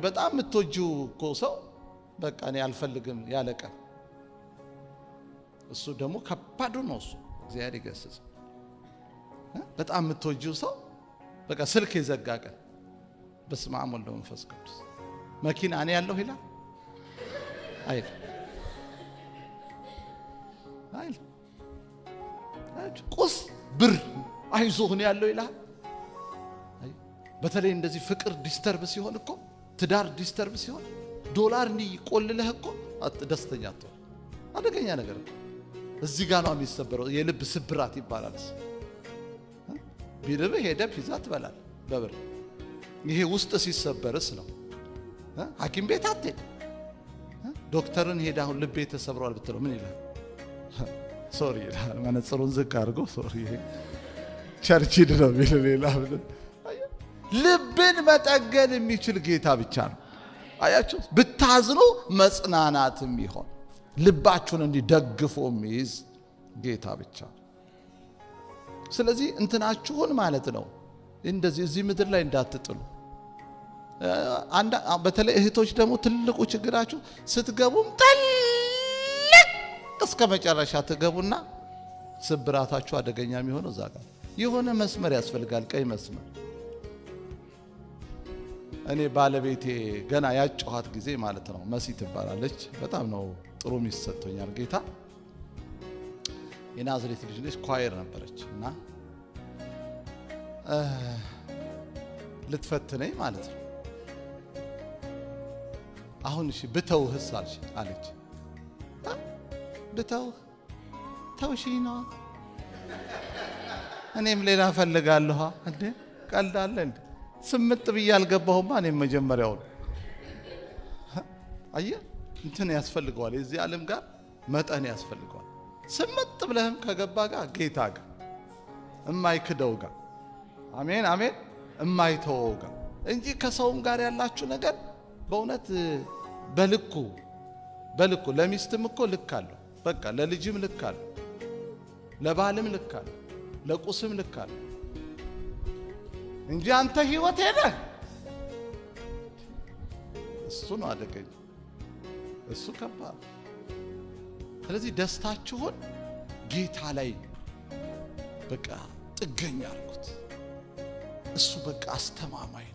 በጣም የምትወጂው እኮ ሰው በቃ እኔ አልፈልግም ያለቀ እሱ ደግሞ ከባዱ ነው። እሱ እግዚአብሔር ይገስጽ። በጣም የምትወጂው ሰው በቃ ስልክ ይዘጋቀ በስመ አብ ወወልድ ወመንፈስ ቅዱስ መኪና እኔ ያለው ይላል አይል ቁስ ብር አይዞህ ነው ያለው ይላል። በተለይ እንደዚህ ፍቅር ዲስተርብ ሲሆን እኮ ትዳር ዲስተርብ ሲሆን ዶላር እንዲቆልልህ እኮ ደስተኛ አትሆን። አደገኛ ነገር ነው። እዚህ ጋር ነው የሚሰበረው። የልብ ስብራት ይባላል። ቢልብህ ሄደህ ፒዛ ትበላለህ በብር። ይሄ ውስጥ ሲሰበርስ ነው። ሐኪም ቤት አትሄድ። ዶክተርን ሄደህ አሁን ልቤ ተሰብሯል ብትለው ምን ይላል? ሶሪ ይላል። መነጽሩን ዝቅ አድርጎ ሶሪ ቸርች ሂድ ነው የሚለው። ሌላ ልብን መጠገን የሚችል ጌታ ብቻ ነው። አያችሁ፣ ብታዝኑ መጽናናትም ይሆን ልባችሁን እንዲደግፎ የሚይዝ ጌታ ብቻ። ስለዚህ እንትናችሁን ማለት ነው እንደዚህ እዚህ ምድር ላይ እንዳትጥሉ። በተለይ እህቶች ደግሞ ትልቁ ችግራችሁ ስትገቡም ጥልቅ እስከ መጨረሻ ትገቡና ስብራታችሁ አደገኛ የሚሆነው እዛ ጋር የሆነ መስመር ያስፈልጋል፣ ቀይ መስመር። እኔ ባለቤቴ ገና ያጫዋት ጊዜ ማለት ነው መሲ ትባላለች። በጣም ነው ጥሩ ሚሰጥቶኛል ጌታ። የናዝሬት ልጅ ነች፣ ኳየር ነበረች እና ልትፈትነኝ ማለት ነው። አሁን እሺ ብተውህስ አለች። ብተውህ ተውሽኝ ነው፣ እኔም ሌላ ፈልጋለሁ። እንዴ ቀልዳለ እንዴ? ስምጥ ብዬ አልገባሁማ። እኔም መጀመሪያው አየህ እንትን ያስፈልገዋል። የዚህ ዓለም ጋር መጠን ያስፈልገዋል። ስምጥ ብለህም ከገባ ጋር ጌታ ጋር እማይክደው ጋር አሜን አሜን እማይተወው ጋር እንጂ ከሰውም ጋር ያላችሁ ነገር በእውነት በልኩ ለሚስትም እኮ ልክ አለው። በቃ ለልጅም ልክ አለው፣ ለባልም ልክ አለው፣ ለቁስም ልክ አለው እንጂ አንተ ህይወት ሄደ እሱ ነው አደገኝ፣ እሱ ከባድ። ስለዚህ ደስታችሁን ጌታ ላይ በቃ ጥገኛ አድርጉት። እሱ በቃ አስተማማኝ